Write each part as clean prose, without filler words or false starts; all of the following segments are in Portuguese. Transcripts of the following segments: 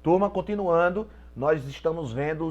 Turma, continuando, nós estamos vendo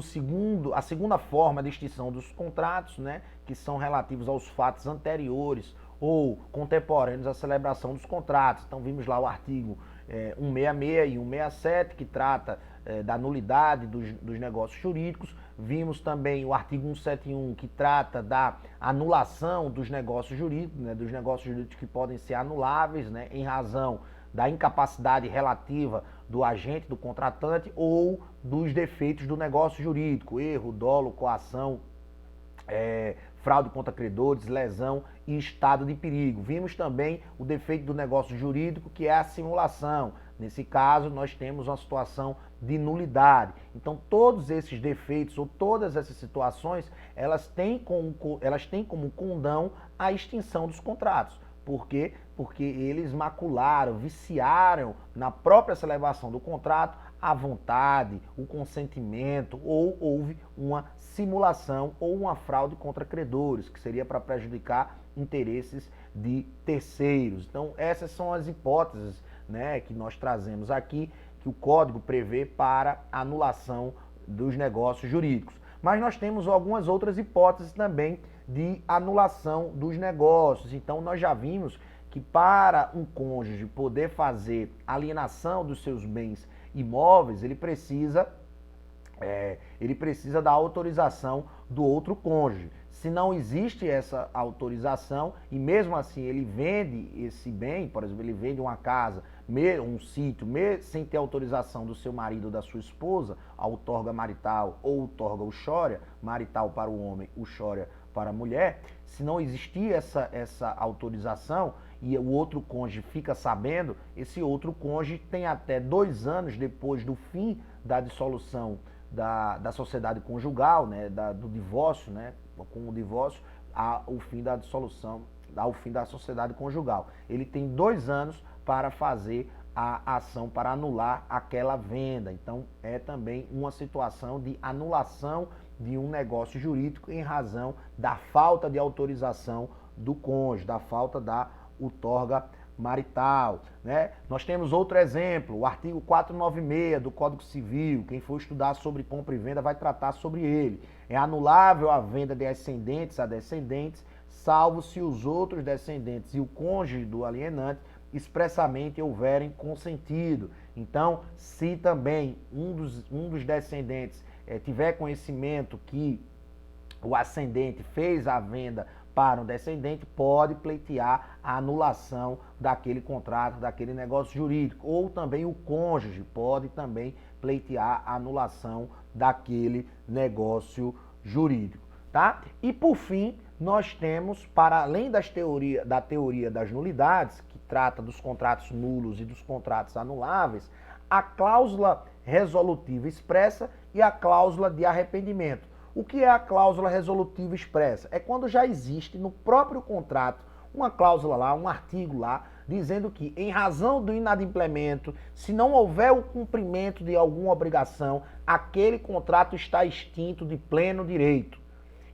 a segunda forma de extinção dos contratos, né, que são relativos aos fatos anteriores ou contemporâneos à celebração dos contratos. Então vimos lá o artigo 166 e 167, que trata da nulidade dos negócios jurídicos. Vimos também o artigo 171, que trata da anulação dos negócios jurídicos, né, dos negócios jurídicos que podem ser anuláveis, né, em razão da incapacidade relativa do agente, do contratante, ou dos defeitos do negócio jurídico, erro, dolo, coação, fraude contra credores, lesão e estado de perigo. Vimos também o defeito do negócio jurídico, que é a simulação. Nesse caso, nós temos uma situação de nulidade. Então, todos esses defeitos ou todas essas situações, elas têm como condão a extinção dos contratos. Por quê? Porque eles macularam, viciaram na própria celebração do contrato a vontade, o consentimento, ou houve uma simulação ou uma fraude contra credores, que seria para prejudicar interesses de terceiros. Então, essas são as hipóteses, né, que nós trazemos aqui, que o Código prevê para anulação dos negócios jurídicos. Mas nós temos algumas outras hipóteses também de anulação dos negócios. Então, nós já vimos que para um cônjuge poder fazer alienação dos seus bens imóveis, ele precisa da autorização do outro cônjuge. Se não existe essa autorização e mesmo assim ele vende esse bem, por exemplo, ele vende uma casa, um sítio, sem ter autorização do seu marido ou da sua esposa, a outorga marital ou outorga uxória, marital para o homem, uxória para a mulher, se não existir essa autorização e o outro cônjuge fica sabendo, esse outro cônjuge tem até 2 anos depois do fim da dissolução da sociedade conjugal, né, do divórcio, né, com o divórcio, ao fim da dissolução, ao fim da sociedade conjugal. Ele tem 2 anos para fazer a ação para anular aquela venda. Então, é também uma situação de anulação de um negócio jurídico em razão da falta de autorização do cônjuge, da falta da outorga marital, né? Nós temos outro exemplo, o artigo 496 do Código Civil. Quem for estudar sobre compra e venda vai tratar sobre ele. É anulável a venda de ascendentes a descendentes, salvo se os outros descendentes e o cônjuge do alienante expressamente houverem consentido. Então, se também um dos descendentes tiver conhecimento que o ascendente fez a venda para um descendente, pode pleitear a anulação daquele contrato, daquele negócio jurídico. Ou também o cônjuge pode também pleitear a anulação daquele negócio jurídico, tá? E por fim, nós temos, para além da teoria das nulidades, que trata dos contratos nulos e dos contratos anuláveis, a cláusula resolutiva expressa e a cláusula de arrependimento. O que é a cláusula resolutiva expressa? É quando já existe no próprio contrato uma cláusula lá, um artigo lá, dizendo que, em razão do inadimplemento, se não houver o cumprimento de alguma obrigação, aquele contrato está extinto de pleno direito.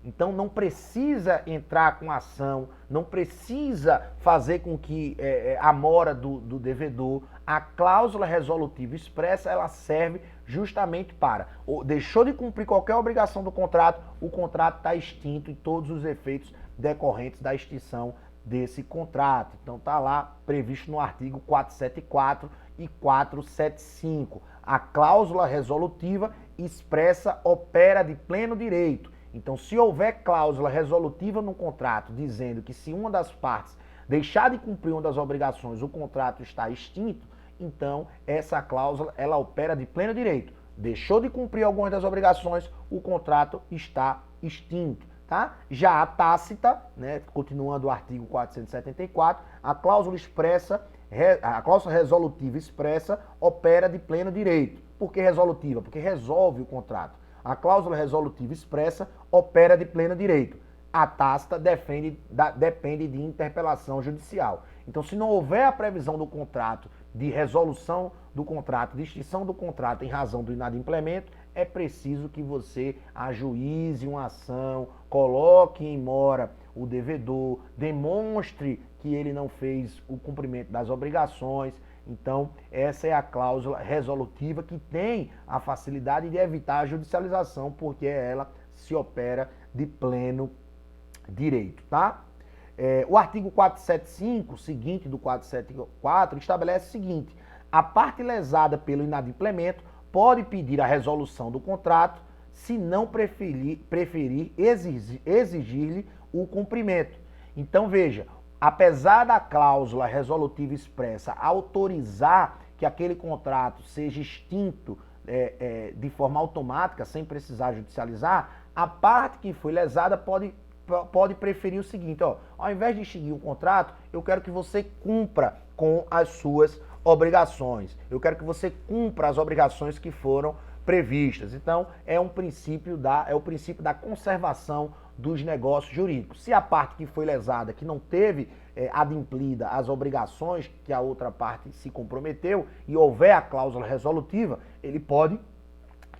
Então não precisa entrar com ação, não precisa fazer com que a mora do devedor. A cláusula resolutiva expressa, ela serve justamente para, deixou de cumprir qualquer obrigação do contrato, o contrato está extinto e todos os efeitos decorrentes da extinção desse contrato. Então está lá previsto no artigo 474 e 475. A cláusula resolutiva expressa opera de pleno direito. Então, se houver cláusula resolutiva no contrato dizendo que se uma das partes deixar de cumprir uma das obrigações, o contrato está extinto, então essa cláusula ela opera de pleno direito. Deixou de cumprir algumas das obrigações, o contrato está extinto, tá? Já a tácita, né, continuando o artigo 474, a cláusula resolutiva expressa opera de pleno direito. Por que resolutiva? Porque resolve o contrato. A cláusula resolutiva expressa opera de pleno direito. A tácita depende de interpelação judicial. Então, se não houver a previsão do contrato, de resolução do contrato, de extinção do contrato em razão do inadimplemento, é preciso que você ajuize uma ação, coloque em mora o devedor, demonstre que ele não fez o cumprimento das obrigações. Então, essa é a cláusula resolutiva que tem a facilidade de evitar a judicialização, porque ela se opera de pleno direito, tá? O artigo 475, seguinte do 474, estabelece o seguinte: a parte lesada pelo inadimplemento pode pedir a resolução do contrato se não preferir exigir-lhe o cumprimento. Então, veja, apesar da cláusula resolutiva expressa autorizar que aquele contrato seja extinto de forma automática, sem precisar judicializar, a parte que foi lesada pode preferir o seguinte: ó, ao invés de extinguir o contrato, eu quero que você cumpra com as suas obrigações. Eu quero que você cumpra as obrigações que foram previstas. Então, é o princípio da conservação dos negócios jurídicos. Se a parte que foi lesada, que não teve adimplida as obrigações que a outra parte se comprometeu e houver a cláusula resolutiva, ele pode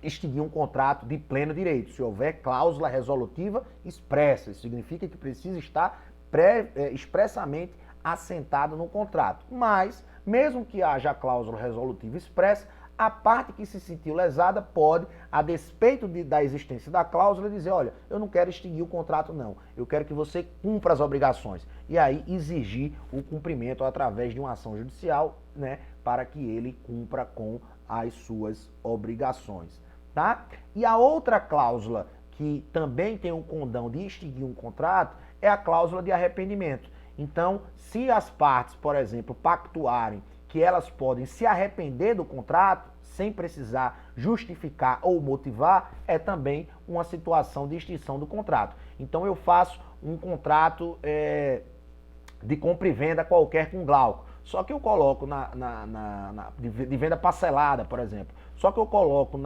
extinguir um contrato de pleno direito, se houver cláusula resolutiva expressa. Isso significa que precisa estar expressamente assentado no contrato. Mas, mesmo que haja a cláusula resolutiva expressa, a parte que se sentiu lesada pode, a despeito da existência da cláusula, dizer: olha, eu não quero extinguir o contrato não, eu quero que você cumpra as obrigações. E aí exigir o cumprimento através de uma ação judicial, né, para que ele cumpra com as suas obrigações. Tá? E a outra cláusula que também tem o condão de extinguir um contrato é a cláusula de arrependimento. Então, se as partes, por exemplo, pactuarem que elas podem se arrepender do contrato, sem precisar justificar ou motivar, é também uma situação de extinção do contrato. Então, eu faço um contrato de compra e venda qualquer com Glauco, só que eu coloco de venda parcelada, por exemplo. Só que eu coloco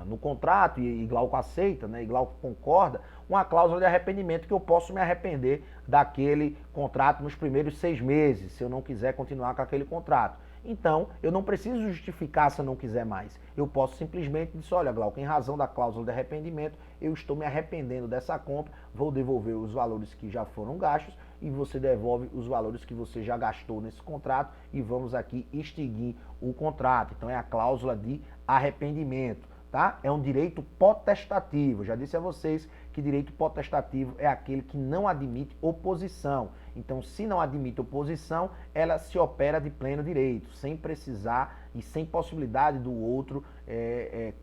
no contrato, e Glauco aceita, né, e Glauco concorda, uma cláusula de arrependimento, que eu posso me arrepender daquele contrato nos primeiros 6 meses, se eu não quiser continuar com aquele contrato. Então, eu não preciso justificar se eu não quiser mais. Eu posso simplesmente dizer: olha, Glauco, em razão da cláusula de arrependimento, eu estou me arrependendo dessa compra, vou devolver os valores que já foram gastos e você devolve os valores que você já gastou nesse contrato e vamos aqui extinguir o contrato. Então, é a cláusula de arrependimento, tá? É um direito potestativo. Já disse a vocês que direito potestativo é aquele que não admite oposição. Então, se não admite oposição, ela se opera de pleno direito, sem precisar e sem possibilidade do outro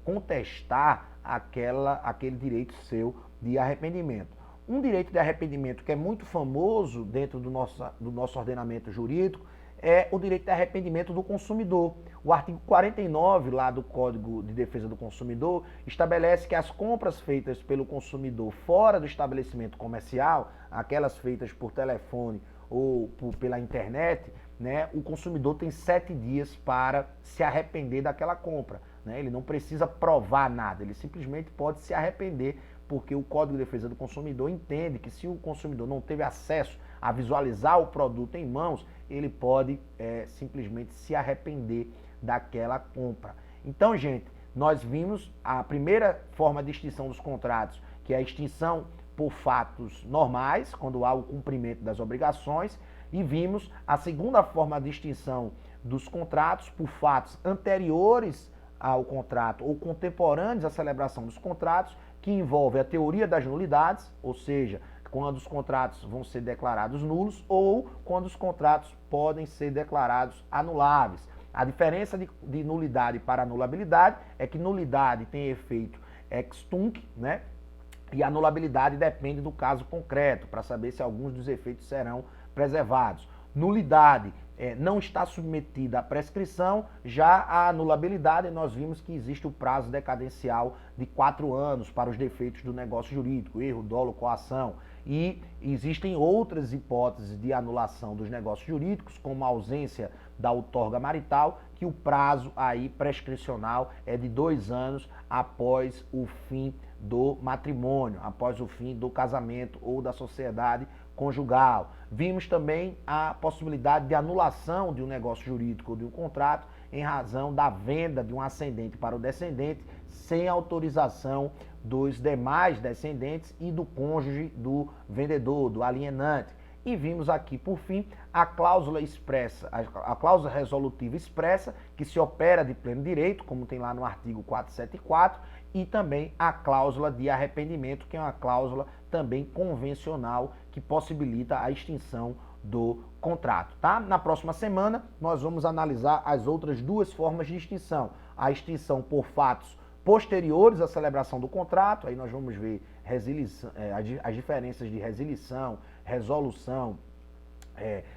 contestar aquele direito seu de arrependimento. Um direito de arrependimento que é muito famoso dentro do nosso ordenamento jurídico é o direito de arrependimento do consumidor. O artigo 49 lá do Código de Defesa do Consumidor estabelece que as compras feitas pelo consumidor fora do estabelecimento comercial, aquelas feitas por telefone ou pela internet, né, o consumidor tem 7 dias para se arrepender daquela compra, né? Ele não precisa provar nada, ele simplesmente pode se arrepender, porque o Código de Defesa do Consumidor entende que se o consumidor não teve acesso a visualizar o produto em mãos, ele pode simplesmente se arrepender daquela compra. Então, gente, nós vimos a primeira forma de extinção dos contratos, que é a extinção por fatos normais, quando há o cumprimento das obrigações, e vimos a segunda forma de extinção dos contratos por fatos anteriores ao contrato ou contemporâneos à celebração dos contratos, que envolve a teoria das nulidades, ou seja, quando os contratos vão ser declarados nulos ou quando os contratos podem ser declarados anuláveis. A diferença de nulidade para anulabilidade é que nulidade tem efeito ex tunc, né? E a anulabilidade depende do caso concreto, para saber se alguns dos efeitos serão preservados. Nulidade não está submetida à prescrição, já a anulabilidade, nós vimos que existe o prazo decadencial de 4 anos para os defeitos do negócio jurídico, erro, dolo, coação. E existem outras hipóteses de anulação dos negócios jurídicos, como a ausência da outorga marital, que o prazo aí prescricional é de 2 anos após o fim do matrimônio, após o fim do casamento ou da sociedade conjugal. Vimos também a possibilidade de anulação de um negócio jurídico ou de um contrato em razão da venda de um ascendente para o descendente sem autorização dos demais descendentes e do cônjuge do vendedor, do alienante. E vimos aqui, por fim, a cláusula expressa, a cláusula resolutiva expressa, que se opera de pleno direito, como tem lá no artigo 474, e também a cláusula de arrependimento, que é uma cláusula também convencional, que possibilita a extinção do contrato, tá? Na próxima semana, nós vamos analisar as outras duas formas de extinção. A extinção por fatos posteriores à celebração do contrato, aí nós vamos ver as diferenças de resilição, resolução,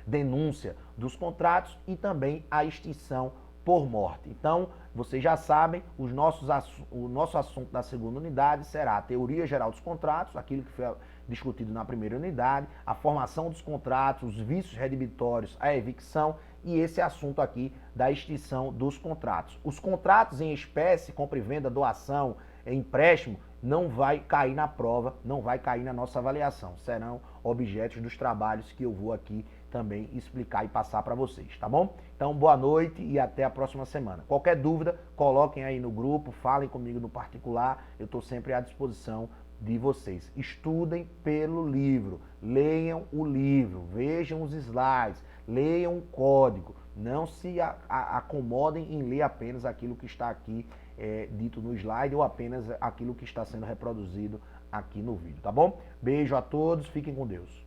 denúncia dos contratos e também a extinção por morte. Então, vocês já sabem, o nosso assunto da segunda unidade será a teoria geral dos contratos, aquilo que foi discutido na primeira unidade, a formação dos contratos, os vícios redibitórios, a evicção e esse assunto aqui da extinção dos contratos. Os contratos em espécie, compra e venda, doação, empréstimo, não vai cair na prova, não vai cair na nossa avaliação. Serão objetos dos trabalhos que eu vou aqui também explicar e passar para vocês, tá bom? Então, boa noite e até a próxima semana. Qualquer dúvida, coloquem aí no grupo, falem comigo no particular, eu estou sempre à disposição de vocês. Estudem pelo livro, leiam o livro, vejam os slides, leiam o código, não se acomodem em ler apenas aquilo que está aqui dito no slide ou apenas aquilo que está sendo reproduzido aqui no vídeo, tá bom? Beijo a todos, fiquem com Deus.